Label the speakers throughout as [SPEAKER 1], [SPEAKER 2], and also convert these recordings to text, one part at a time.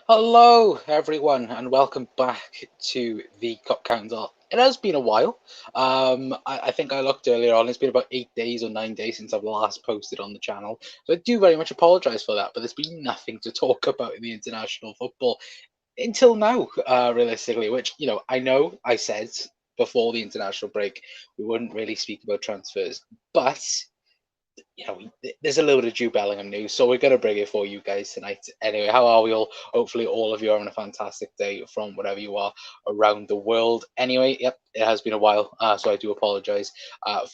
[SPEAKER 1] Hello, everyone, and welcome back to the Cup Countdown. It has been a while. I think I looked earlier on. It's been about 8 days or 9 days since I've last posted on the channel, so I do very much apologise for that. But there's been nothing to talk about in the international football until now, realistically. Which I know I said before the international break we wouldn't really speak about transfers, but there's a little bit of Jude Bellingham news, so we're going to bring it for you guys tonight. Anyway, how are we all? Hopefully, all of you are having a fantastic day from whatever you are around the world. Anyway, yep, it has been a while, so I do apologise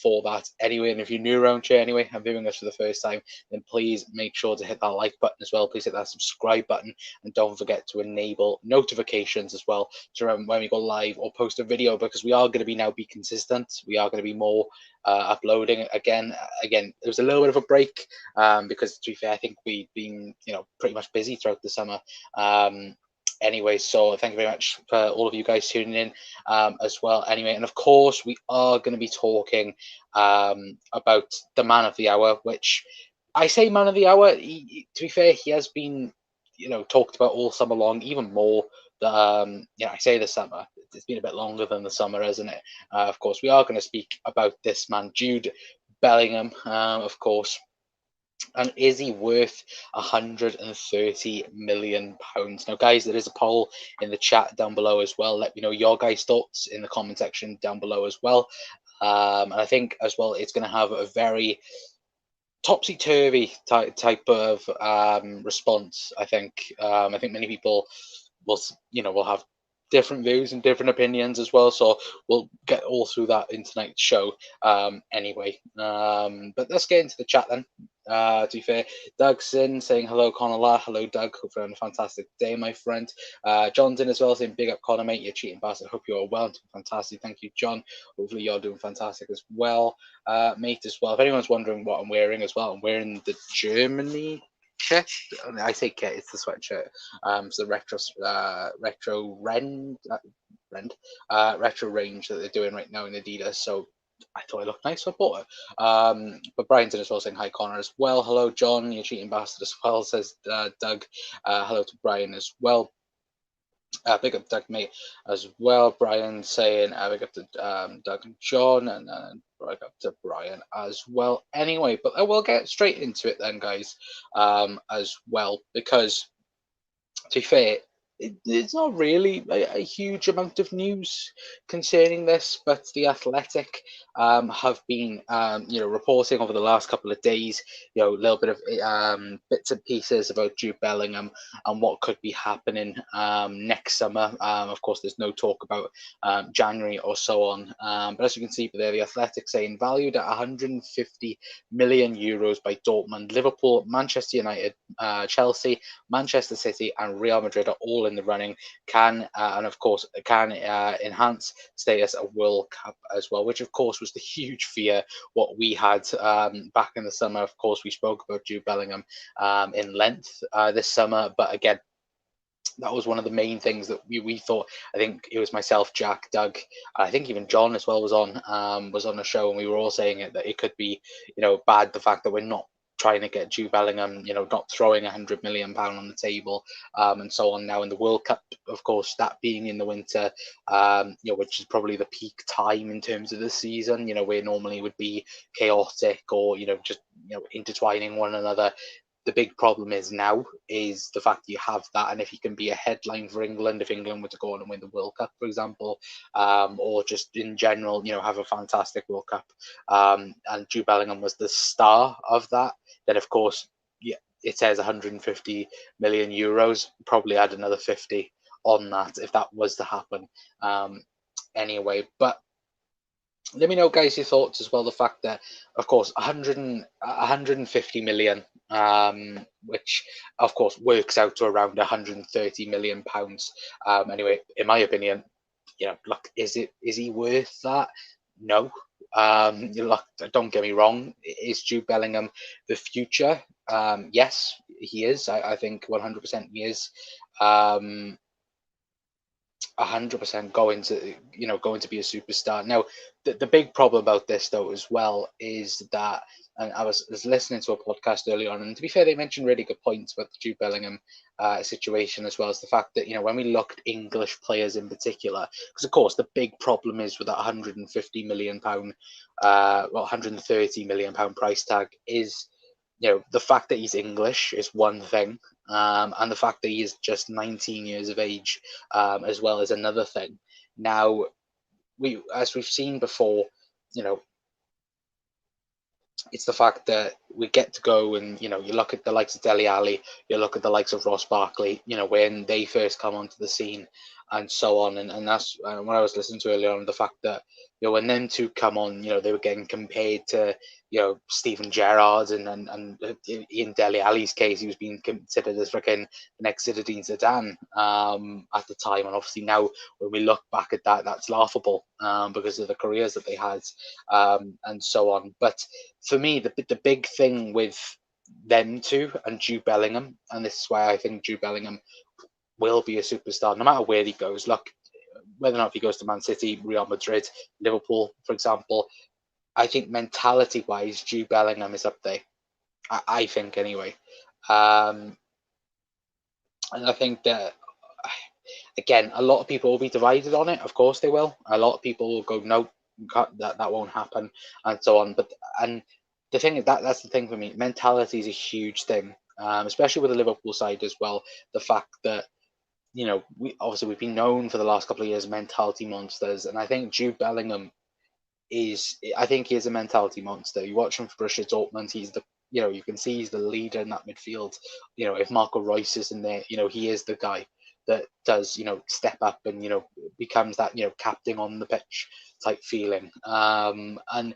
[SPEAKER 1] for that. Anyway, and if you're new around here, anyway, I'm viewing us for the first time, then please make sure to hit that like button as well. Please hit that subscribe button, and don't forget to enable notifications as well to remember when we go live or post a video, because we are going to be consistent. We are going to be more uploading again. Again, there was a little bit of a break because, to be fair, I think we've been pretty much busy throughout the summer. Anyway, so thank you very much for all of you guys tuning in as well. Anyway, and of course, we are going to be talking about the man of the hour, which I say man of the hour. To be fair, he has been talked about all summer long, even more. I say the summer. It's been a bit longer than the summer, isn't it? Of course, we are going to speak about this man, Jude Bellingham, of course. And is he worth 130 million pounds? Now, guys, there is a poll in the chat down below as well. Let me know your guys' thoughts in the comment section down below as well. And I think as well, it's going to have a very topsy-turvy type of response. I think many people will have different views and different opinions as well, so we'll get all through that in tonight's show. But let's get into the chat then. To be fair, Doug's in saying hello, Connor. Hello, Doug. Hope you're having a fantastic day, my friend. John's in as well, saying big up, Connor, mate. You're cheating bastard. Hope you're well. Fantastic. Thank you, John. Hopefully you're doing fantastic as well, mate, as well. If anyone's wondering what I'm wearing as well, I'm wearing the Germany kit. I say kit, it's the sweatshirt. It's the retro range that they're doing right now in Adidas. So I thought it looked nice, so I bought it. But Brian's in as well, saying hi, Connor, as well. Hello, John, you cheating bastard as well, says Doug. Hello to Brian as well. Big up Doug, mate, as well. Brian saying big up to Doug and John, and big up to Brian as well. Anyway, but we'll get straight into it then, guys, as well, because to be fair, it's not really a huge amount of news concerning this, but the Athletic have been, reporting over the last couple of days, a little bit of bits and pieces about Jude Bellingham and what could be happening next summer. Of course, there's no talk about January or so on, but as you can see there, the Athletic saying valued at 150 million euros by Dortmund, Liverpool, Manchester United, Chelsea, Manchester City, and Real Madrid are all in the running. And of course can enhance status at World Cup as well, which of course was the huge fear what we had back in the summer. Of course, we spoke about Jude Bellingham in length this summer, but again, that was one of the main things that we thought. I think it was myself, Jack, Doug, I think even John as well was on the show, and we were all saying it that it could be bad, the fact that we're not trying to get Jude Bellingham, not throwing £100 million on the table, and so on. Now in the World Cup, of course, that being in the winter, which is probably the peak time in terms of the season, where normally would be chaotic or just intertwining one another. The big problem is now is the fact that you have that, and if he can be a headline for England, if England were to go on and win the World Cup, for example, or just in general, have a fantastic World Cup, and Jude Bellingham was the star of that, then of course, yeah, it says 150 million euros, probably add another 50 on that if that was to happen. Anyway, but let me know, guys, your thoughts as well. The fact that, of course, 150 million, which, of course, works out to around 130 million pounds. Anyway, in my opinion, look, is he worth that? No. Look, don't get me wrong. Is Jude Bellingham the future? Yes, he is. I think 100% he is. 100% going to be a superstar. Now, the big problem about this though as well is that and I was listening to a podcast earlier on, and to be fair, they mentioned really good points about the Jude Bellingham situation, as well as the fact that, when we look at English players in particular, because of course the big problem is with that £150 million, 130 million pound price tag is, the fact that he's English is one thing, and the fact that he is just 19 years of age, as well, as another thing. Now, as we've seen before, you know, it's the fact that we get to go and, you look at the likes of Dele Alli, you look at the likes of Ross Barkley, when they first come onto the scene, and so on. And that's what I was listening to earlier on, the fact that, when them two come on, they were getting compared to, Steven Gerrard, and in Dele Alli's case, he was being considered as freaking the next Zinedine Zidane, at the time. And obviously now, when we look back at that, that's laughable, because of the careers that they had, and so on. But for me, the big thing with them two and Jude Bellingham, and this is why I think Jude Bellingham will be a superstar no matter where he goes. Look, whether or not he goes to Man City, Real Madrid, Liverpool, for example, I think mentality-wise, Jude Bellingham is up there. I think anyway, and I think that, again, a lot of people will be divided on it. Of course, they will. A lot of people will go, no, that won't happen, and so on. But the thing is, that's the thing for me. Mentality is a huge thing, especially with the Liverpool side as well. The fact that, we've been known for the last couple of years mentality monsters, and I think Jude Bellingham I think he is a mentality monster. You watch him for Borussia Dortmund, he's the you can see he's the leader in that midfield. If Marco Reus is in there, he is the guy that does, step up and, becomes that, captain on the pitch type feeling. And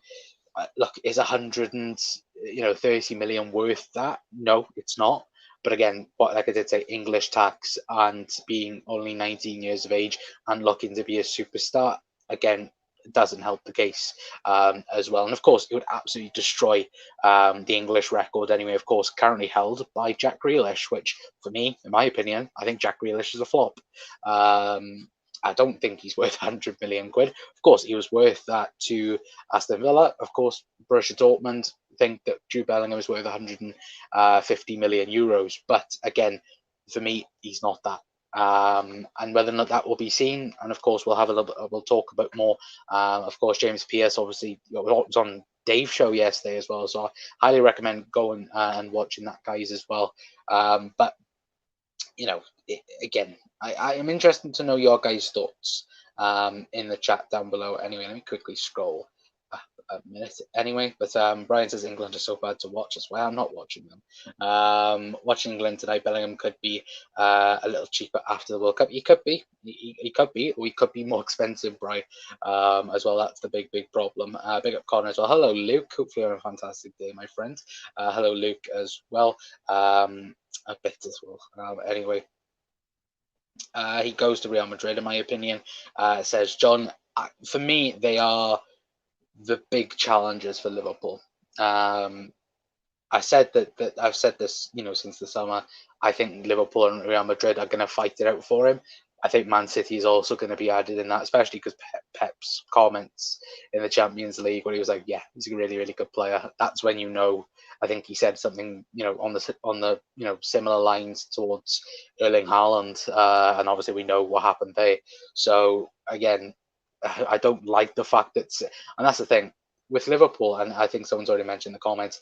[SPEAKER 1] look, is 130 million worth that? No, it's not. But again, like I did say, English tax and being only 19 years of age and looking to be a superstar, again, doesn't help the case, as well. And of course, it would absolutely destroy, the English record anyway, of course, currently held by Jack Grealish, which, for me, in my opinion, I think Jack Grealish is a flop. I don't think he's worth 100 million quid. Of course, he was worth that to Aston Villa. Of course, Borussia Dortmund think that Jude Bellingham is worth 150 million euros. But again, for me, he's not that. And whether or not that will be seen, and of course we'll talk a bit more. Of course, James Pearce obviously was on Dave's show yesterday as well, so I highly recommend going and watching that, guys, as well. But again, I am interested to know your guys' thoughts, in the chat down below. Anyway, let me quickly scroll a minute anyway. But Brian says England are so bad to watch as well. I'm not watching them. Watching England tonight, Bellingham could be a little cheaper after the World Cup. He could be. He could be. Or he could be more expensive, Brian, as well. That's the big problem. Big up Connor as well. Hello, Luke. Hopefully you're having a fantastic day, my friend. Hello, Luke, as well. A bit as well. Anyway, he goes to Real Madrid, in my opinion. Says John. For me, they are the big challengers for Liverpool. I said that I've said this, since the summer. I think Liverpool and Real Madrid are going to fight it out for him. I think Man City is also going to be added in that, especially because Pep's comments in the Champions League, where he was like, "Yeah, he's a really, really good player." That's when I think he said something, on the similar lines towards Erling Haaland, and obviously we know what happened there. So again, I don't like the fact that, and that's the thing with Liverpool, and I think someone's already mentioned in the comments,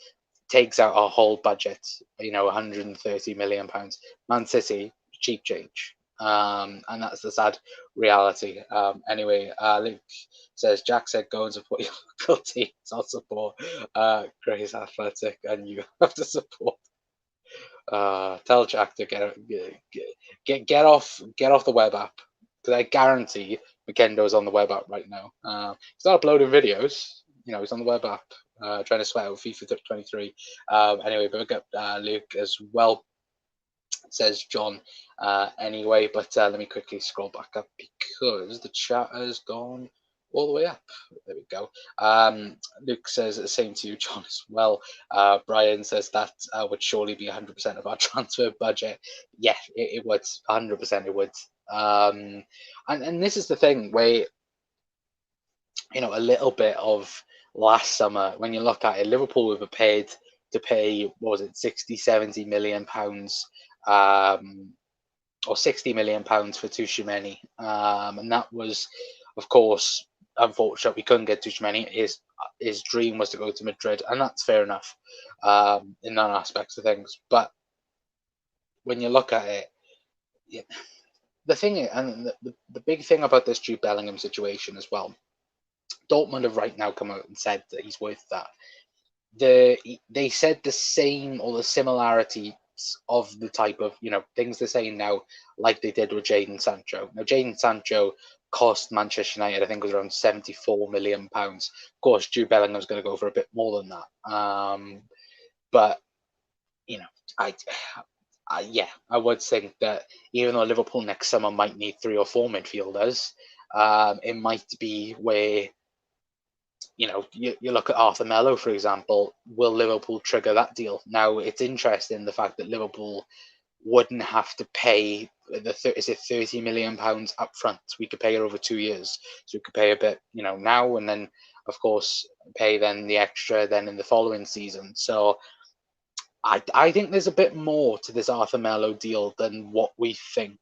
[SPEAKER 1] takes out our whole budget, 130 million pounds. Man City, cheap change. And that's the sad reality. Anyway, Luke says, Jack said, go and support your local teams. I'll support Grace Athletic, and you have to support. Tell Jack to get off the web app, because I guarantee Makendo's on the web app right now. He's not uploading videos. He's on the web app, trying to sweat out FIFA 23. Anyway, but we got Luke as well, says John. Anyway, but let me quickly scroll back up because the chat has gone all the way up. There we go. Luke says the same to you, John, as well. Brian says that would surely be 100% of our transfer budget. Yeah, it would. 100% it would. And this is the thing where, a little bit of last summer, when you look at it, Liverpool were prepared to pay, what was it, 60, 70 million pounds, or 60 million pounds for Tuchemeni. And that was, of course, unfortunate. We couldn't get Tuchemeni. His dream was to go to Madrid, and that's fair enough in that aspect of things. But when you look at it, yeah, the thing is, and the big thing about this Jude Bellingham situation as well, Dortmund have right now come out and said that he's worth that. They said the same or the similarities of the type of things they're saying now, like they did with Jadon Sancho. Now Jadon Sancho cost Manchester United, I think, it was around £74 million. Of course, Jude Bellingham's going to go for a bit more than that. But you know, I, yeah, I would think that even though Liverpool next summer might need 3 or 4 midfielders, it might be where you look at Arthur Melo, for example. Will Liverpool trigger that deal? Now, it's interesting the fact that Liverpool wouldn't have to pay is it £30 million up front. We could pay it over 2 years, so we could pay a bit, now, and then of course pay then the extra then in the following season. So I think there's a bit more to this Arthur Melo deal than what we think.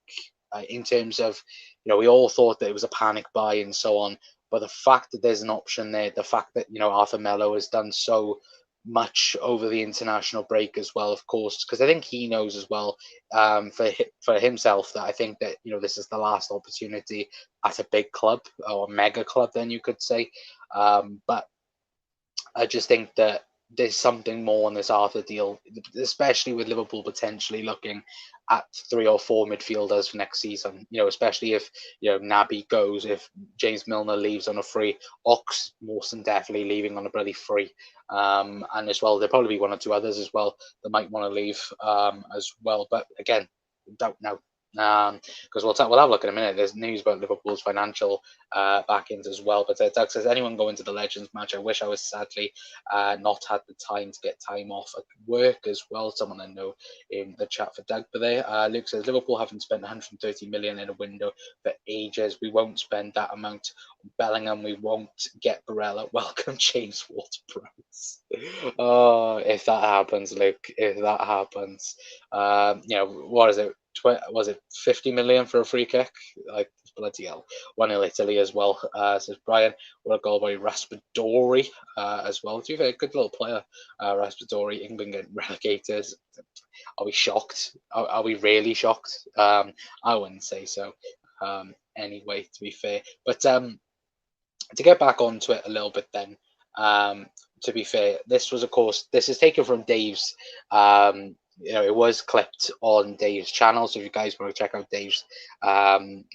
[SPEAKER 1] In terms of, we all thought that it was a panic buy and so on, but the fact that there's an option there, the fact that Arthur Melo has done so much over the international break as well, of course, because I think he knows as well, for himself, that I think that this is the last opportunity at a big club, or a mega club, then you could say. But I just think that there's something more on this Arthur deal, especially with Liverpool potentially looking at 3 or 4 midfielders for next season. Especially if Naby goes, if James Milner leaves on a free, Ox most definitely leaving on a bloody free, and as well there'll probably be 1 or 2 others as well that might want to leave as well. But again, don't know. Because we'll have a look in a minute. There's news about Liverpool's financial backings as well. But Doug says, anyone going to the Legends match? I wish I was sadly not had the time to get time off at work as well. Someone I know in the chat for Doug. But there, Luke says, Liverpool haven't spent 130 million in a window for ages. We won't spend that amount on Bellingham. We won't get Barella. Welcome, James Ward-Prowse. Oh, if that happens, Luke, if that happens, what is it? Was it 50 million for a free kick? Like, bloody hell. 1-0 Italy as well, says Brian. What a goal by Raspadori as well. To be fair, good little player, Raspadori. England getting relegated. Are we shocked? Are we really shocked? I wouldn't say so. Anyway, to be fair. But to get back onto it a little bit then, to be fair, this is taken from Dave's it was clipped on Dave's channel, so if you guys want to check out Dave's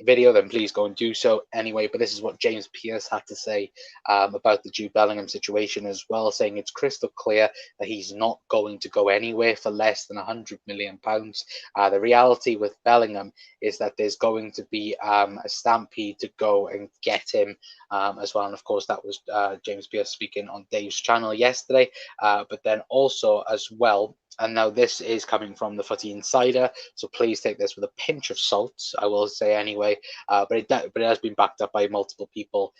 [SPEAKER 1] video, then please go and do so anyway. But this is what James Pearce had to say about the Jude Bellingham situation as well, saying it's crystal clear that he's not going to go anywhere for less than £100 million. The reality with Bellingham is that there's going to be a stampede to go and get him as well. And of course, that was James Pearce speaking on Dave's channel yesterday. But then also as well, and now this is coming from the Footy Insider, so please take this with a pinch of salt, I will say anyway. But it has been backed up by multiple people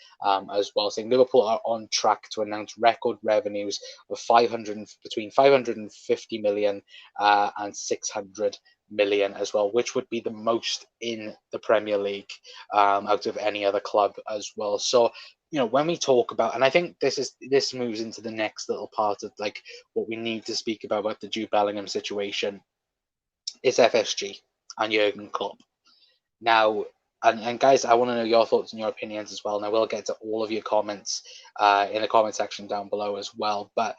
[SPEAKER 1] as well, saying Liverpool are on track to announce record revenues of between 550 million and 600 million as well, which would be the most in the Premier League out of any other club as well. So when we talk about, and I think this moves into the next little part of like what we need to speak about the Jude Bellingham situation, is FSG and Jurgen Klopp. Now, and guys, I want to know your thoughts and your opinions as well, and I will get to all of your comments in the comment section down below as well. But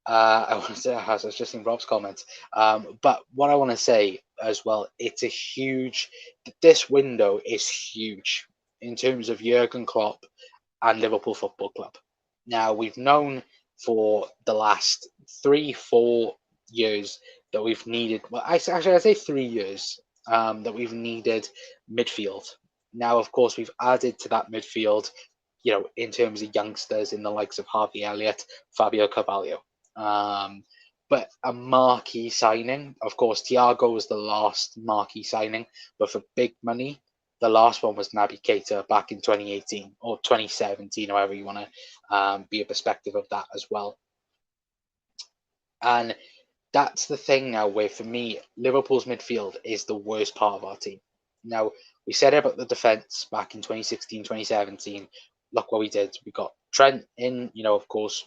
[SPEAKER 1] I want to say, I was just in Rob's comments. But what I want to say as well, this window is huge in terms of Jurgen Klopp and Liverpool Football Club. Now, we've known for the last 3-4 years that we've needed, well, I say 3 years, that we've needed midfield. Now, of course, we've added to that midfield, in terms of youngsters in the likes of Harvey Elliott, Fabio Carvalho. But a marquee signing, of course, Thiago was the last marquee signing, but for big money, The last one was Naby Keita back in 2018 or 2017, however you want to be a perspective of that as well. And that's the thing now where, for me, Liverpool's midfield is the worst part of our team. Now, we said about the defence back in 2016, 2017. Look what we did. We got Trent in, of course,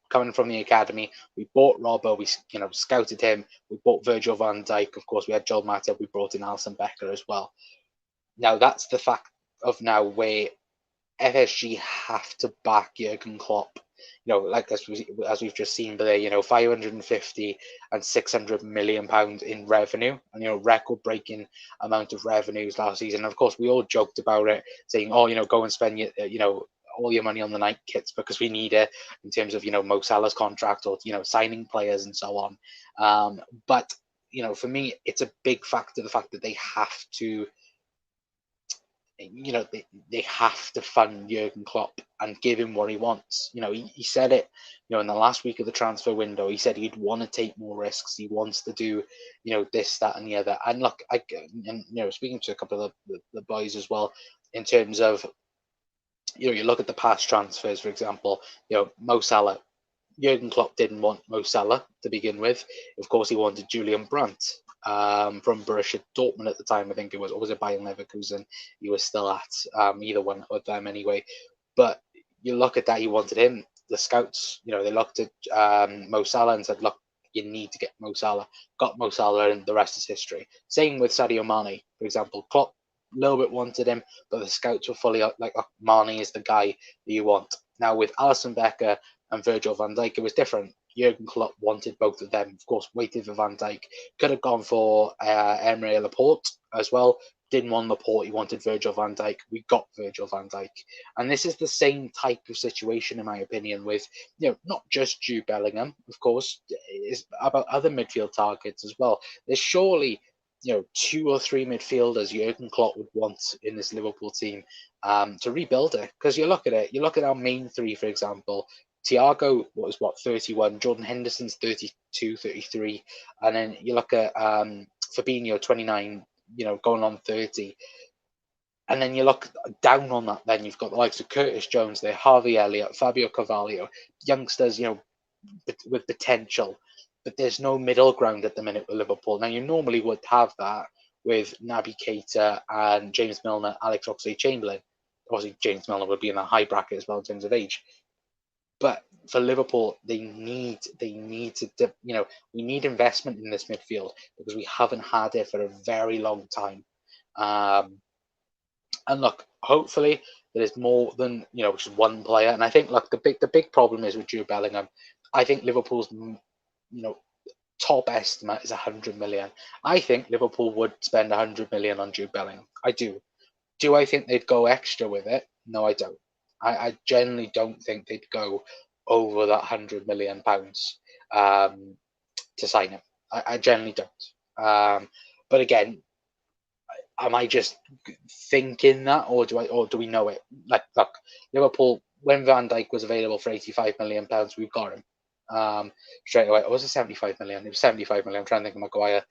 [SPEAKER 1] coming from the academy. We bought Robbo, we, scouted him. We bought Virgil van Dijk. Of course, we had Joel Matip. We brought in Alisson Becker as well. Now, that's the fact of now where FSG have to back Jurgen Klopp. Like as we've just seen there, 550 and 600 million pounds in revenue, and record breaking amount of revenues last season. And of course, we all joked about it, saying, "Oh, go and spend all your money on the night kits because we need it in terms of Mo Salah's contract or signing players and so on." But for me, it's a big factor, the fact that they have to. They have to fund Jurgen Klopp and give him what he wants. He said it, in the last week of the transfer window. He said he'd want to take more risks. He wants to do, this, that, and the other. And look, speaking to a couple of the boys as well, in terms of, you look at the past transfers, for example, Mo Salah. Jurgen Klopp didn't want Mo Salah to begin with. Of course, he wanted Julian Brandt from Borussia Dortmund at the time, I think it was, or was it Bayern Leverkusen? He was still at either one of them anyway. But you look at that, he wanted him. The scouts, they looked at Mo Salah and said, "Look, you need to get Mo Salah." Got Mo Salah, and the rest is history. Same with Sadio Mane, for example. Klopp a little bit wanted him, but the scouts were fully like, "Oh, Mane is the guy that you want." Now with Alisson Becker and Virgil van Dijk, it was different. Jurgen Klopp wanted both of them. Of course, waited for Van Dijk. Could have gone for Emre Laporte as well. Didn't want Laporte. He wanted Virgil van Dijk. We got Virgil van Dijk. And this is the same type of situation, in my opinion, with, not just Jude Bellingham, of course. It's about other midfield targets as well. There's surely, 2 or 3 midfielders Jurgen Klopp would want in this Liverpool team to rebuild it. Because you look at it, you look at our main 3, for example. Thiago was 31, Jordan Henderson's 32, 33, and then you look at Fabinho, 29, going on 30. And then you look down on that, then you've got the likes of Curtis Jones there, Harvey Elliott, Fabio Carvalho, youngsters, with potential. But there's no middle ground at the minute with Liverpool. Now, you normally would have that with Naby Keita and James Milner, Alex Oxlade-Chamberlain. Obviously, James Milner would be in that high bracket as well in terms of age. But for Liverpool, they need to, we need investment in this midfield because we haven't had it for a very long time. And look, hopefully there is more than just one player. And I think, look, the big problem is with Jude Bellingham. I think Liverpool's top estimate is 100 million. I think Liverpool would spend 100 million on Jude Bellingham. I do. Do I think they'd go extra with it? No, I don't. I generally don't think they'd go over that £100 million to sign him. I generally don't. But again, am I just thinking that, or do we know it? Like, look, Liverpool, when Van Dijk was available for £85 million, we've got him. Straight away. Or was it 75 million? It was 75 million. I'm trying to think of Maguire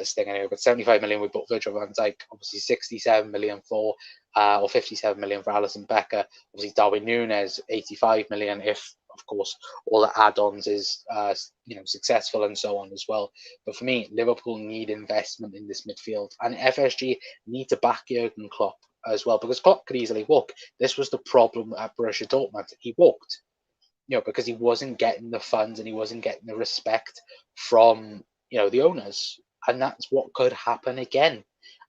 [SPEAKER 1] thing anyway, but 75 million we bought Virgil van Dijk. Obviously 67 million for or 57 million for Alisson Becker. Obviously Darwin Núñez 85 million if, of course, all the add-ons is successful and so on as well. But for me, Liverpool need investment in this midfield, and FSG need to back Jurgen Klopp as well, because Klopp could easily walk. This was the problem at Borussia Dortmund. He walked. Because he wasn't getting the funds and he wasn't getting the respect from, the owners. And that's what could happen again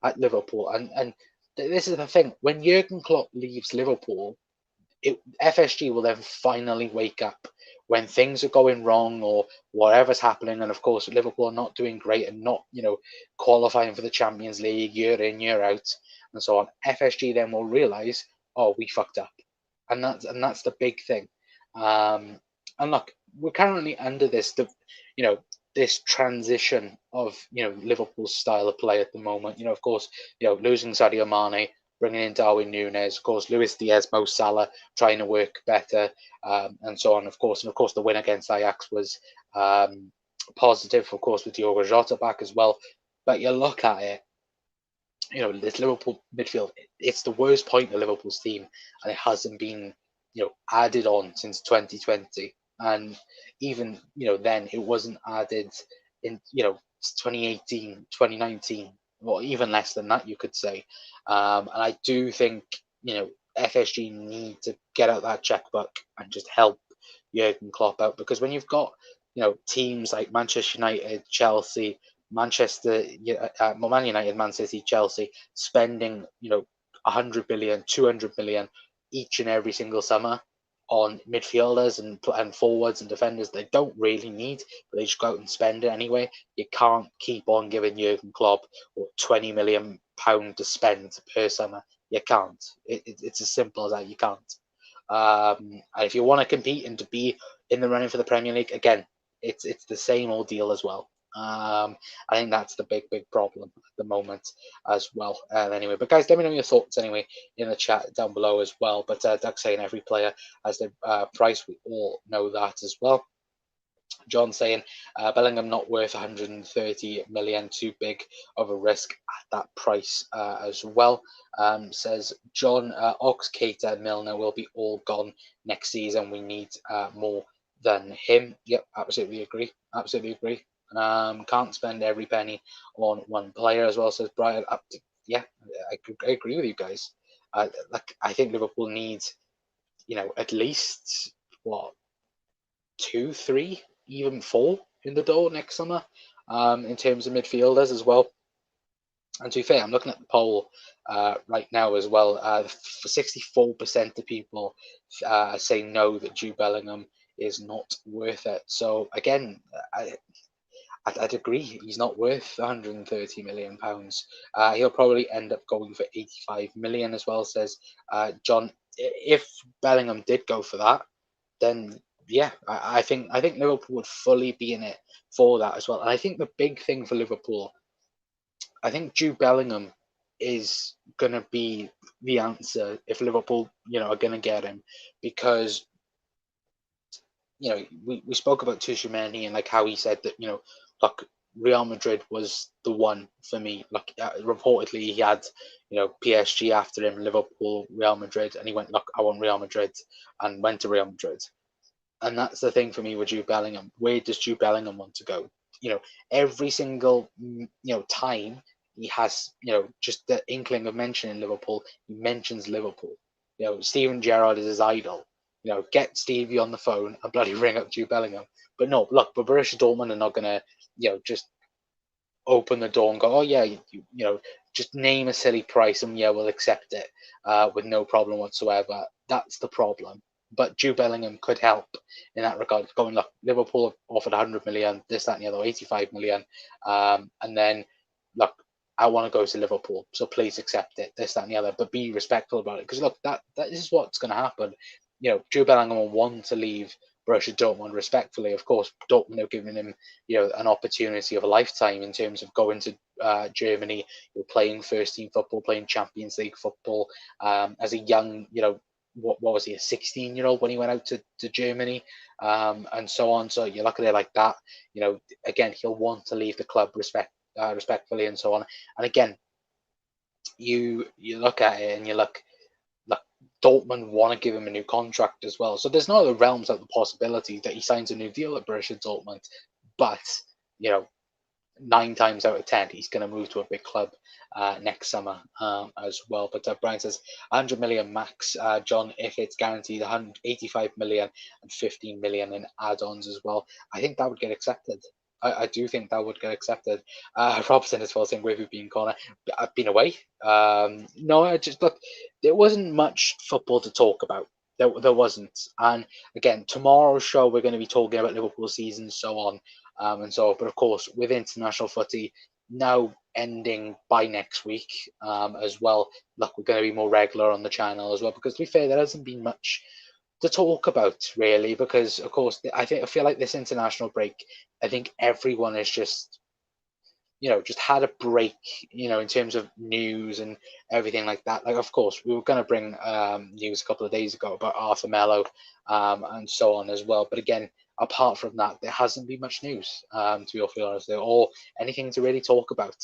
[SPEAKER 1] at Liverpool. And this is the thing. When Jurgen Klopp leaves Liverpool, FSG will then finally wake up when things are going wrong or whatever's happening. And of course, Liverpool are not doing great and not, qualifying for the Champions League year in, year out, and so on. FSG then will realise, oh, we fucked up. And that's the big thing. And look, we're currently under this transition of Liverpool's style of play at the moment. Of course, losing Sadio Mane, bringing in Darwin Núñez, of course, Luis Diaz, Mo Salah trying to work better, and so on. Of course, the win against Ajax was positive, of course, with Diogo Jota back as well. But you look at it, this Liverpool midfield, it's the worst point of Liverpool's team, and it hasn't been, added on since 2020. And even, then it wasn't added in, 2018, 2019, or even less than that, you could say. And I do think, FSG need to get out that checkbook and just help Jurgen Klopp out, because when you've got, teams like Manchester United, Chelsea, Man United, Man City, Chelsea spending 100 billion, 200 million each and every single summer on midfielders and forwards and defenders they don't really need, but they just go out and spend it anyway. You can't keep on giving Jurgen Klopp what £20 million to spend per summer. You can't. It's as simple as that. You can't. And if you want to compete and to be in the running for the Premier League, again, it's the same old deal as well. I think that's the big problem at the moment as well. Anyway, but guys, let me know your thoughts anyway in the chat down below as well. But Doug's saying every player has their price. We all know that as well. John saying Bellingham not worth 130 million, too big of a risk at that price as well. Says John, Ox, Keita, Milner will be all gone next season. We need more than him. Yep, absolutely agree. Absolutely agree. Can't spend every penny on one player as well, says Brian. Yeah, I agree with you guys. I think Liverpool needs, at least what 2, 3, even 4 in the door next summer, in terms of midfielders as well. And to be fair, I'm looking at the poll right now as well. 64% of people say no, that Jude Bellingham is not worth it. So again, I'd agree. He's not worth 130 million pounds. He'll probably end up going for 85 million as well. Says John. If Bellingham did go for that, then yeah, I think Liverpool would fully be in it for that as well. And I think the big thing for Liverpool, I think Jude Bellingham is gonna be the answer if Liverpool, are gonna get him, because we spoke about Tuchemani and like how he said that look, Real Madrid was the one for me. Like reportedly he had PSG after him, Liverpool, Real Madrid, and he went, look, I want Real Madrid, and went to Real Madrid. And that's the thing for me with Jude Bellingham. Where does Jude Bellingham want to go? Every single time he has just the inkling of mentioning Liverpool, he mentions Liverpool. Steven Gerrard is his idol. Get Stevie on the phone and bloody ring up Jude Bellingham. But no, look, but Borussia Dortmund are not gonna just open the door and go, oh yeah, just name a silly price and yeah, we'll accept it with no problem whatsoever. That's the problem. But Jude Bellingham could help in that regard. Going, look, Liverpool have offered 100 million, this, that, and the other, 85 million. And then, look, I want to go to Liverpool, so please accept it, this, that, and the other, but be respectful about it. Because, look, that is what's going to happen. Jude Bellingham will want to leave Borussia Dortmund respectfully. Of course, Dortmund have given him, an opportunity of a lifetime in terms of going to Germany, playing first team football, playing Champions League football as a young, what was he, a 16-year-old when he went out to Germany, and so on. So you look at it like that, again, he'll want to leave the club respectfully and so on. And again, you look at it and you look, Dortmund want to give him a new contract as well. So there's no other realms of the possibility that he signs a new deal at Borussia Dortmund. But, 9 times out of 10, he's going to move to a big club next summer as well. But Brian says 100 million max, John, if it's guaranteed 185 million and 15 million in add-ons as well. I think that would get accepted. I do think that would get accepted. Robson as well saying, where have you been, Connor? I've been away. No, I just look. There wasn't much football to talk about. There wasn't. And again, tomorrow's show we're going to be talking about Liverpool season, so on and so on. But of course, with international footy now ending by next week as well. Look, we're going to be more regular on the channel as well, because to be fair, there hasn't been much to talk about really, because of course I feel like this international break, I think everyone is just just had a break in terms of news and everything like that. Like, of course, we were going to bring news a couple of days ago about Arthur Mello and so on as well, but again, apart from that, there hasn't been much news, to be awfully honest, or anything to really talk about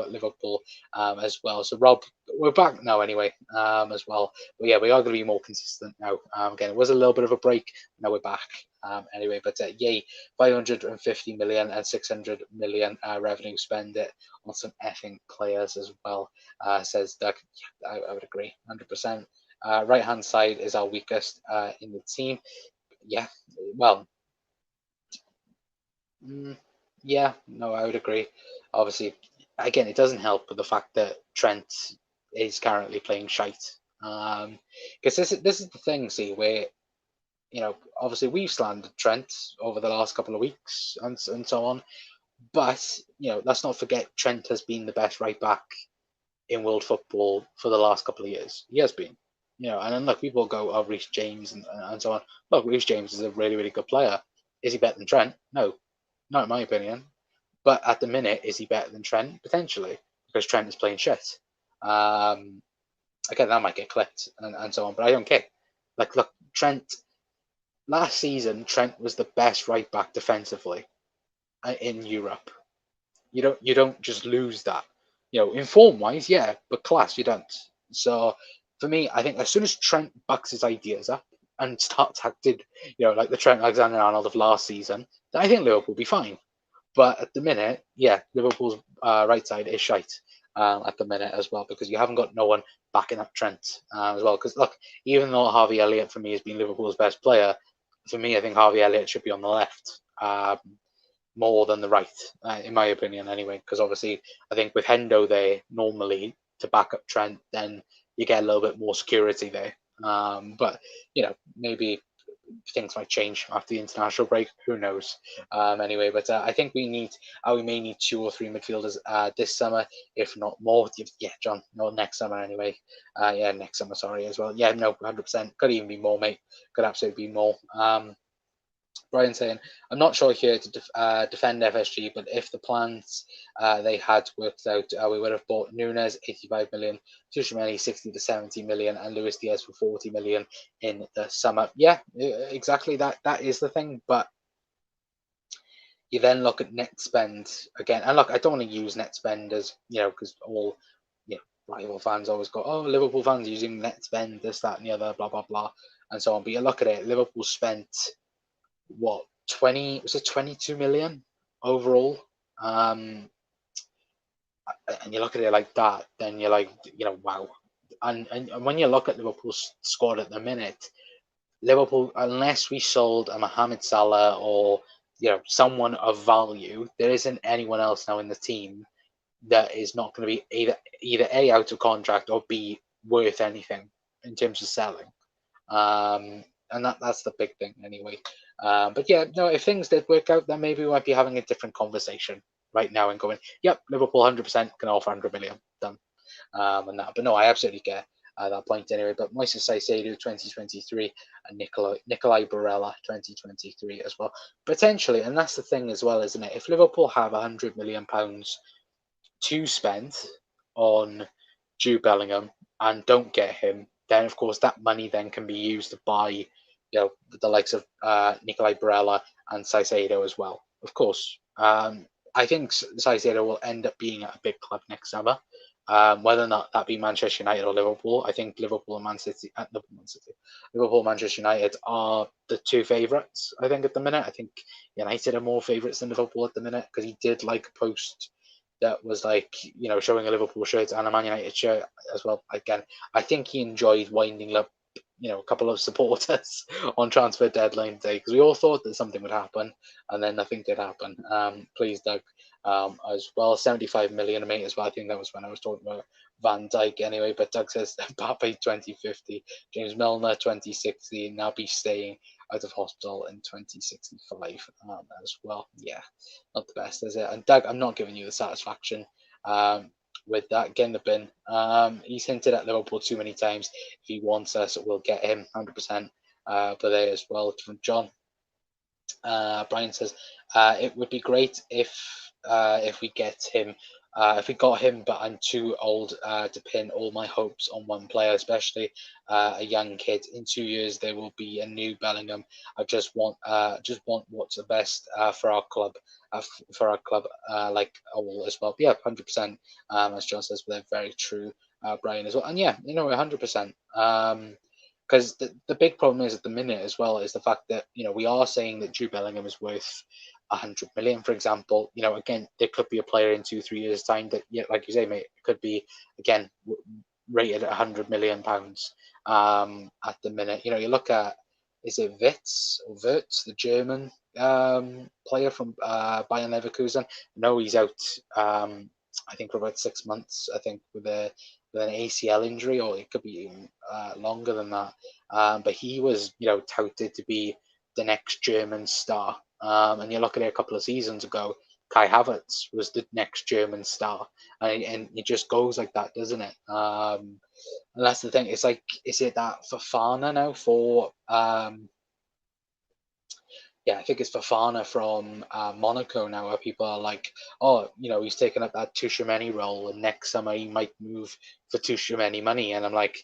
[SPEAKER 1] Liverpool as well. So, Rob, we're back now anyway, as well. But yeah, we are going to be more consistent now. Again, it was a little bit of a break. Now we're back. Anyway, but yay, 550 million and 600 million revenue spend it on some effing players as well, says Doug. Yeah, I would agree, 100%. Right hand side is our weakest in the team. Yeah, well, yeah, no, I would agree. Obviously, again, it doesn't help with the fact that Trent is currently playing shite. Because this is the thing, see, where obviously we've slandered Trent over the last couple of weeks and so on, but let's not forget Trent has been the best right back in world football for the last couple of years. He has been, and then look, people go, oh, Reece James and so on. Look, Reece James is a really, really good player. Is he better than Trent? No, not in my opinion. But at the minute, is he better than Trent? Potentially, because Trent is playing shit. Again, that might get clipped and so on, but I don't care. Like, look, Trent, last season, Trent was the best right back defensively in Europe. You don't just lose that. In form wise, yeah, but class you don't. So for me, I think as soon as Trent bucks his ideas up and starts acting, like the Trent Alexander-Arnold of last season, then I think Liverpool will be fine. But at the minute, yeah, Liverpool's right side is shite at the minute as well, because you haven't got no one backing up Trent as well. Because look, even though Harvey Elliott for me has been Liverpool's best player, for me I think Harvey Elliott should be on the left more than the right, in my opinion anyway. Because obviously I think with Hendo there normally to back up Trent, then you get a little bit more security there. But maybe things might change after the international break. Who knows? Anyway, but I think we may need 2 or 3 midfielders this summer, if not more. Yeah, John, no, next summer anyway. Yeah, next summer, sorry, as well. Yeah, no, 100%. Could even be more, mate. Could absolutely be more. Brian saying, I'm not sure here to defend FSG, but if the plans they had worked out, we would have bought Nunes 85 million, Tchouameni 60 to 70 million, and Luis Diaz for 40 million in the summer. Yeah, exactly. That is the thing. But you then look at net spend again, and look, I don't want to use net spend as because all rival fans always go, oh, Liverpool fans using net spend, this, that, and the other, blah blah blah, and so on. But you look at it, Liverpool spent what 22 million overall, and you look at it like that, then you're like, wow. And when you look at Liverpool's squad at the minute, Liverpool, unless we sold a Mohamed Salah or someone of value, there isn't anyone else now in the team that is not going to be either A, out of contract, or B, worth anything in terms of selling. And that's the big thing anyway. But yeah, no, if things did work out, then maybe we might be having a different conversation right now and going, yep, Liverpool 100% can offer 100 million, done. And that, but no, I absolutely get that point anyway. But Moises Caicedo 2023 and Nikolai Barella 2023 as well, potentially. And that's the thing as well, isn't it? If Liverpool have 100 million pounds to spend on Jude Bellingham and don't get him, then of course that money then can be used to buy, the likes of Nikolai Barella and Caicedo as well. Of course, I think Caicedo will end up being at a big club next summer. Whether or not that be Manchester United or Liverpool, I think Liverpool and Liverpool, Manchester United are the two favourites. I think at the minute, I think United are more favourites than Liverpool at the minute, because he did like a post that was like, showing a Liverpool shirt and a Man United shirt as well. Again, I think he enjoyed winding up, a couple of supporters on transfer deadline day, because we all thought that something would happen, and then nothing did happen. Please, Doug, as well, 75 million, mate, as well. I think that was when I was talking about Van Dijk anyway. But Doug says Mbappe 2050, James Milner 2060, now be staying out of hospital in 2065 as well. Yeah, not the best, is it? And Doug, I'm not giving you the satisfaction with that. Getting the bin. He's hinted at Liverpool too many times. If he wants us, we'll get him 100%. But there as well from John. Brian says it would be great if we get him if we got him, but I'm too old to pin all my hopes on one player, especially a young kid. In 2 years, there will be a new Bellingham. I just want what's the best for our club, like all as well. But yeah, 100%. As John says, they're very true, Brian as well. And yeah, 100%. Because the big problem is at the minute as well is the fact that we are saying that Jude Bellingham is worth 100 million, for example. Again, there could be a player in 2-3 years time that, yeah, like you say, mate, it could be again rated at 100 million pounds. At the minute, you look at, is it Wirtz, the German player from Bayern Leverkusen? No, he's out. I think for about 6 months. I think with an ACL injury, or it could be even longer than that. But he was, touted to be the next German star. And you look at it a couple of seasons ago, Kai Havertz was the next German star, and it just goes like that, doesn't it? And that's the thing. It's like, is it that Fofana now for yeah, I think it's Fofana from Monaco now, where people are like, oh, he's taken up that Tchouaméni role, and next summer he might move for Tchouaméni money. And I'm like,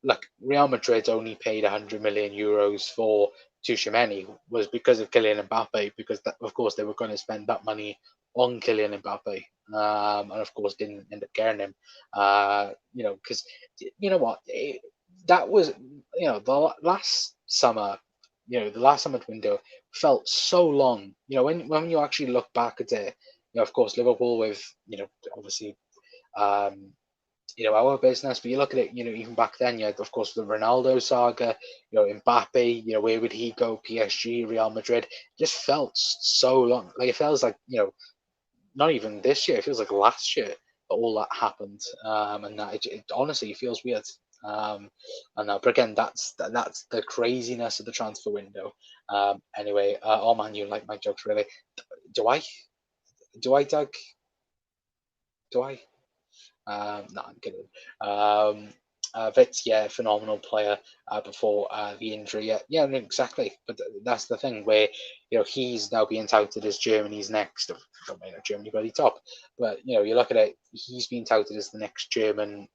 [SPEAKER 1] look, Real Madrid only paid 100 million euros for Tchouaméni was because of Kylian Mbappe, because of course they were going to spend that money on Kylian Mbappe, and of course didn't end up getting him. Because you know what, that was the last summer, the last summer window felt so long. When you actually look back at it, of course Liverpool with obviously um, our business. But you look at it, even back then, you had, of course, the Ronaldo saga, Mbappe, where would he go? PSG, Real Madrid. It just felt so long. Like, it feels like, not even this year, it feels like last year that all that happened. And that it honestly feels weird. But again, that's the craziness of the transfer window. Anyway, oh man, you like my jokes, really. Do I? Do I, Doug? Do I? No, I'm kidding. Vitz, yeah, phenomenal player before the injury. Yeah, no, exactly. But that's the thing where he's now being touted as Germany's next. I mean, Germany bloody top, but you look at it, he's being touted as the next German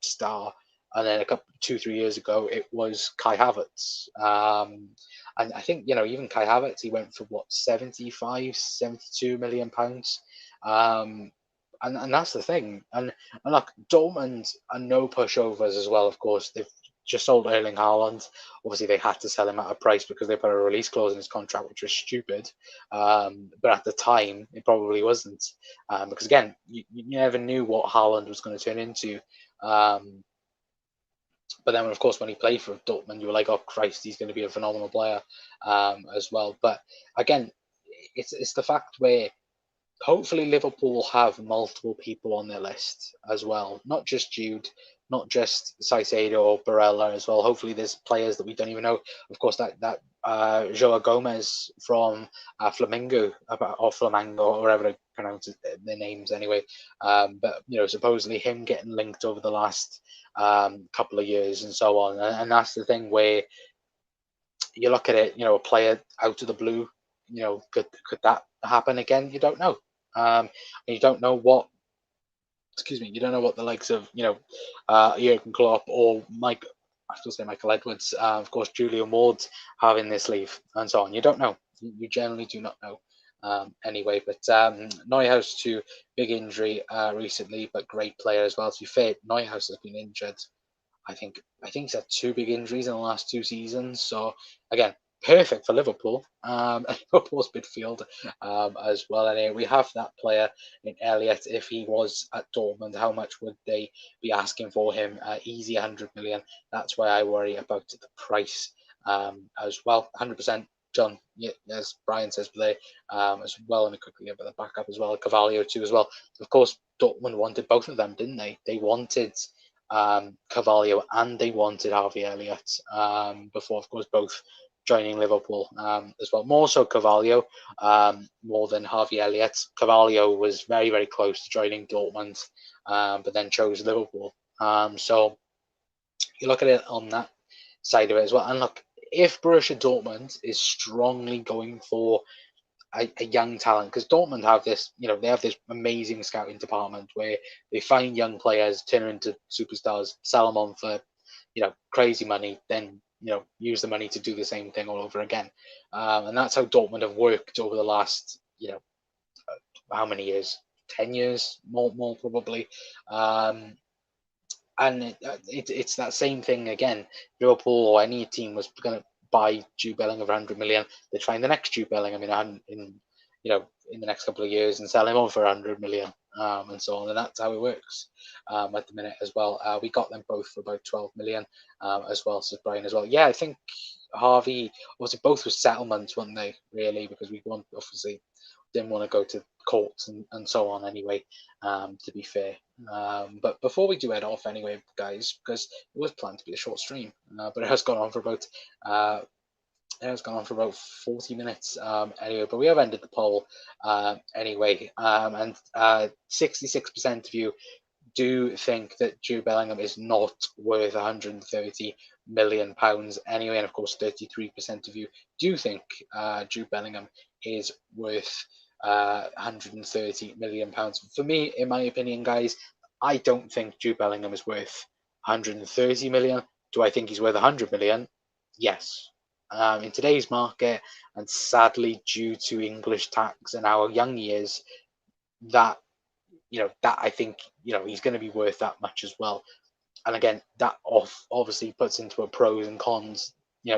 [SPEAKER 1] star. And then 2-3 years ago, it was Kai Havertz. And I think even Kai Havertz, he went for what, 75, 72 million pounds. And that's the thing. And look, Dortmund are no pushovers as well, of course. They've just sold Erling Haaland. Obviously, they had to sell him at a price because they put a release clause in his contract, which was stupid. But at the time, it probably wasn't. Because, again, you never knew what Haaland was going to turn into. But then, of course, when he played for Dortmund, you were like, oh, Christ, he's going to be a phenomenal player as well. But, again, it's the fact where hopefully Liverpool have multiple people on their list as well, not just Jude, not just Caicedo or Barella as well. Hopefully there's players that we don't even know. Of course, that Joao Gomez from Flamengo, or Flamengo, or whatever they pronounce their names anyway. But supposedly him getting linked over the last couple of years and so on. And that's the thing where you look at it, a player out of the blue, could that happen again? You don't know. And you don't know what, you don't know what the likes of, Jurgen Klopp or I still say Michael Edwards, of course, Julio Ward have in their sleeve and so on. You don't know. You generally do not know. Anyway, but Neuhaus to big injury recently, but great player as well. To be fair, Neuhaus has been injured. I think he's had 2 big injuries in the last 2 seasons. So again, perfect for Liverpool. Liverpool's midfield as well. Anyway, we have that player in Elliott. If he was at Dortmund, how much would they be asking for him? Easy 100 million. That's why I worry about the price as well. 100%. John, yeah, as Brian says today, as well, and quickly about the backup as well, Carvalho too as well. Of course, Dortmund wanted both of them, didn't they? They wanted Carvalho and they wanted Harvey Elliott before, of course, both joining Liverpool as well. More so Carvalho, more than Harvey Elliott. Carvalho was very, very close to joining Dortmund, but then chose Liverpool. So you look at it on that side of it as well. And look, if Borussia Dortmund is strongly going for a young talent, because Dortmund have this, they have this amazing scouting department where they find young players, turn them into superstars, sell them on for, crazy money, then use the money to do the same thing all over again, and that's how Dortmund have worked over the last, how many years? 10 years, more probably. And it's that same thing again. Liverpool or any team was going to buy Jude Bellingham for 100 million. They'd find the next Jude Bellingham in the next couple of years and sell him on for 100 million, and so on. And that's how it works at the minute as well. We got them both for about 12 million as well, says Brian as well. Yeah, I think Harvey, obviously both were settlements, weren't they, really, because we obviously didn't want to go to courts and so on anyway, to be fair. But before we do head off anyway, guys, because it was planned to be a short stream, but it has gone on for about 40 minutes anyway, but we have ended the poll anyway, and 66% of you do think that Jude Bellingham is not worth 130 million pounds anyway, and of course 33% of you do think Jude Bellingham is worth 130 million pounds. For me, in my opinion, guys, I don't think Jude Bellingham is worth 130 million. Do I think he's worth 100 million? Yes. In today's market, and sadly due to English tax and our young years, that I think he's going to be worth that much as well. And again, that obviously puts into a pros and cons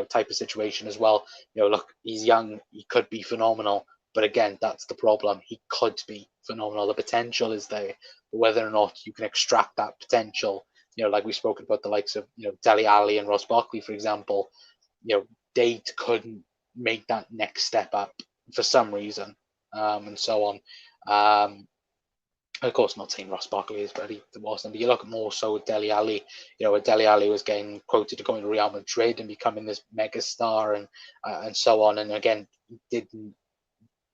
[SPEAKER 1] type of situation as well. Look, he's young, he could be phenomenal, but again, that's the problem. He could be phenomenal. The potential is there, but whether or not you can extract that potential, like we've spoken about the likes of Dele Alli and Ross Barkley, for example, they couldn't make that next step up for some reason, and so on. Of course, not saying Ross Barkley is, but he wasn't. But you look more so at Dele Alli, where Dele Alli was getting quoted to going to Real Madrid and becoming this mega star and so on. And again, didn't,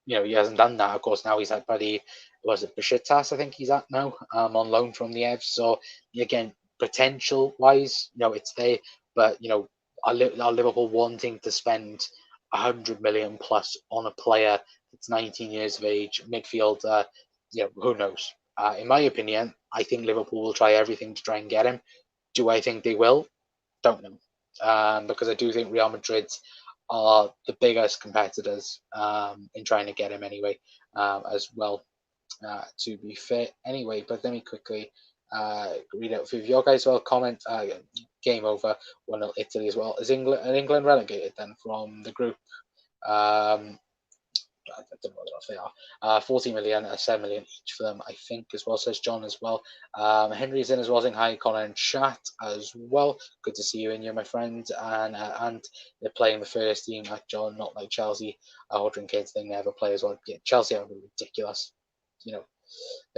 [SPEAKER 1] he hasn't done that. Of course, now he's at was it Besiktas, I think he's at now, on loan from the Evs. So again, potential wise, it's there. But are Liverpool wanting to spend 100 million plus on a player that's 19 years of age, midfielder? Who knows? In my opinion, I think Liverpool will try everything to try and get him. Do I think they will? Don't know. Because I do think Real Madrid are the biggest competitors in trying to get him anyway, as well, to be fair. Anyway, but let me quickly read out a few of your guys' comment. Game over, 1-0 Italy as well. Is England relegated then from the group? I don't know what they are. 40 million, 7 million each for them, I think, as well, says John as well. Henry's in as well, saying hi, Connor and chat as well. Good to see you in here, my friend. And they're playing the first team like John, not like Chelsea. Hodgkin kids, they never play as well. Yeah, Chelsea are ridiculous. They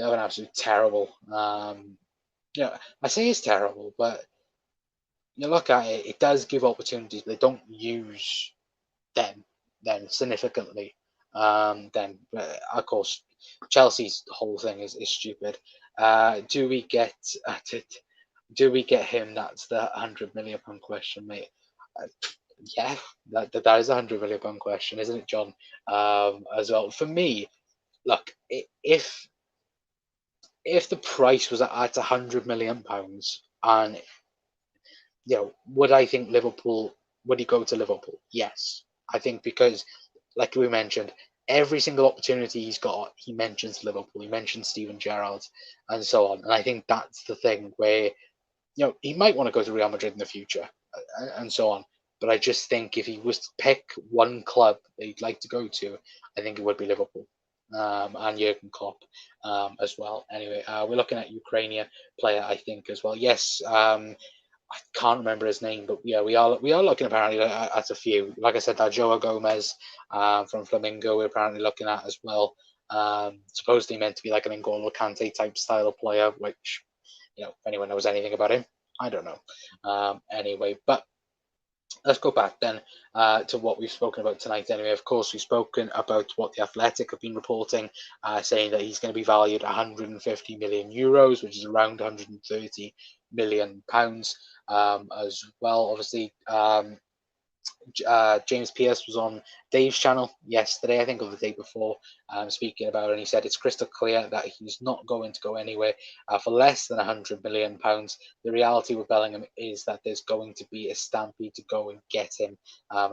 [SPEAKER 1] have an absolute terrible. I say it's terrible, but you look at it, it does give opportunities. They don't use them then significantly. Then of course Chelsea's whole thing is stupid. Do we get him? That's the £100 million question, mate. Yeah, that is a £100 million question, isn't it, John? As well, for me, look, if the price was at £100 million, and would I think Liverpool, would he go to Liverpool? Yes, I think, because like we mentioned, every single opportunity he's got, he mentions Liverpool, he mentions Steven Gerrard, and so on. And I think that's the thing where, he might want to go to Real Madrid in the future, and so on. But I just think if he was to pick one club that he'd like to go to, I think it would be Liverpool, and Jurgen Klopp as well. Anyway, we're looking at Ukrainian player, I think, as well. Yes, I can't remember his name, but yeah, we are looking apparently at a few. Like I said, that Joao Gomez from Flamengo we're apparently looking at as well. Supposedly meant to be like an N'Golo Kante type style of player, which, if anyone knows anything about him, I don't know. Anyway, but let's go back then to what we've spoken about tonight. Anyway, of course, we've spoken about what the Athletic have been reporting, saying that he's going to be valued at 150 million euros, which is around 130 million pounds as well. Obviously, James Pierce was on Dave's channel yesterday, I think, or the day before, speaking about it, and he said it's crystal clear that he's not going to go anywhere for less than £100 million. The reality with Bellingham is that there's going to be a stampede to go and get him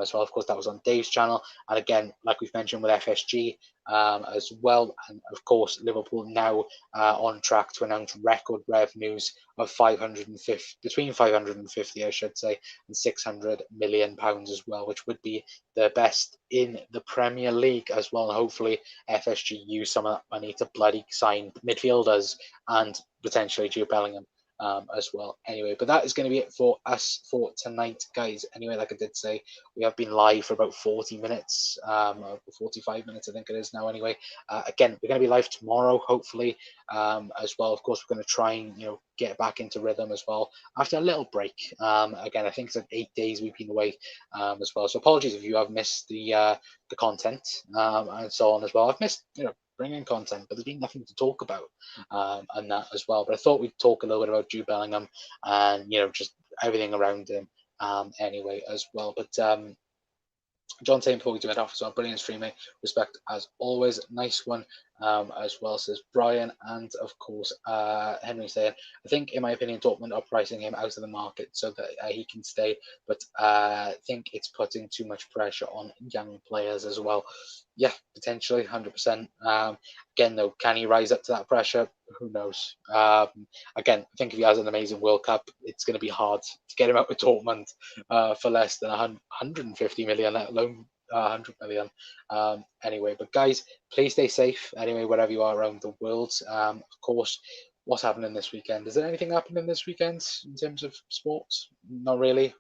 [SPEAKER 1] as well. Of course, that was on Dave's channel, and again, like we've mentioned with FSG as well, and of course, Liverpool now on track to announce record revenues of 550, between 550, I should say, and £600 million as well, which would be the best in the Premier League as well. And hopefully, FSG use some of that money to bloody sign midfielders and potentially Jude Bellingham as well. Anyway, but that is going to be it for us for tonight, guys. Anyway, like I did say, we have been live for about 40 minutes, 45 minutes, I think it is now. Anyway, again, we're going to be live tomorrow, hopefully, as well. Of course, we're going to try and get back into rhythm as well after a little break. Again, I think it's like 8 days we've been away as well. So apologies if you have missed the content and so on as well. I've missed bringing content, but there's been nothing to talk about and that as well. But I thought we'd talk a little bit about Jude Bellingham and just everything around him anyway as well. But John saying before we do it off as well, brilliant stream, mate. Respect as always. Nice one as well, says Brian. And of course, Henry saying, I think, in my opinion, Dortmund are pricing him out of the market so that he can stay, but I think it's putting too much pressure on young players as well. Yeah, potentially, 100%. Again, though, can he rise up to that pressure? Who knows? Again, I think if he has an amazing World Cup, it's going to be hard to get him out with Dortmund for less than 150 million, let alone 100 million. Anyway, but guys, please stay safe anyway, wherever you are around the world. Of course, what's happening this weekend? Is there anything happening this weekend in terms of sports? Not really.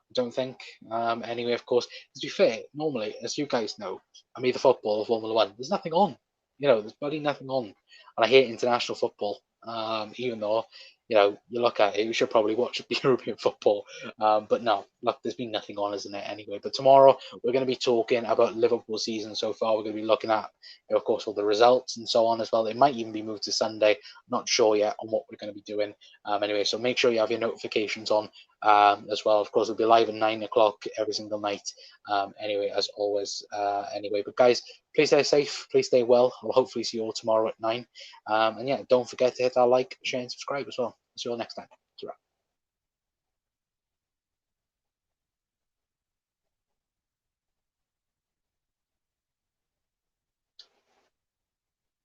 [SPEAKER 1] I don't think. Anyway, of course, to be fair, normally, as you guys know, I'm either football or Formula One. There's nothing on. There's bloody nothing on. And I hate international football, even though, you look at it, we should probably watch European football. But no, look, there's been nothing on, isn't it, anyway? But tomorrow, we're going to be talking about Liverpool season so far. We're going to be looking at, of course, all the results and so on as well. It might even be moved to Sunday. Not sure yet on what we're going to be doing. Anyway, so make sure you have your notifications on as well. Of course, we'll be live at 9 o'clock every single night. Anyway, as always. Anyway, but guys, please stay safe. Please stay well. I'll hopefully see you all tomorrow at 9. And yeah, don't forget to hit that like, share, and subscribe as well. See you all next time.